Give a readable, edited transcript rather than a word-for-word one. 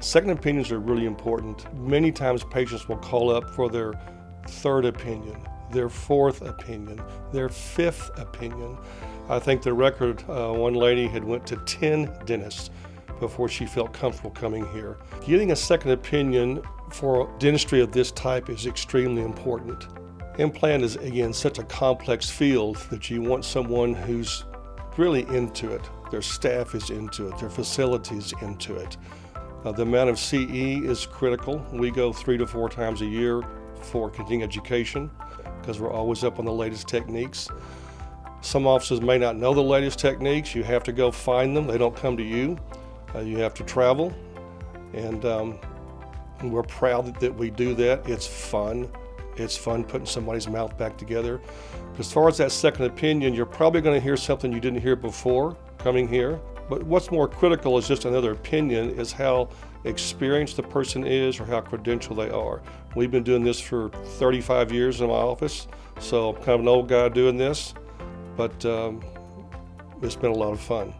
Second opinions are really important. Many times patients will call up for their third opinion, their fourth opinion, their fifth opinion. I think the record, one lady had went to 10 dentists before she felt comfortable coming here. Getting a second opinion for dentistry of this type is extremely important. Implant is, again, such a complex field that you want someone who's really into it. Their staff is into it, their facilities into it. The amount of CE is critical. We go 3 to 4 times a year for continuing education because we're always up on the latest techniques. Some offices may not know the latest techniques. You have to go find them. They don't come to you. You have to travel, and we're proud that we do that. It's fun. It's fun putting somebody's mouth back together. As far as that second opinion, you're probably going to hear something you didn't hear before coming here. But what's more critical is just another opinion is how experienced the person is or how credentialed they are. We've been doing this for 35 years in my office, so I'm kind of an old guy doing this, but it's been a lot of fun.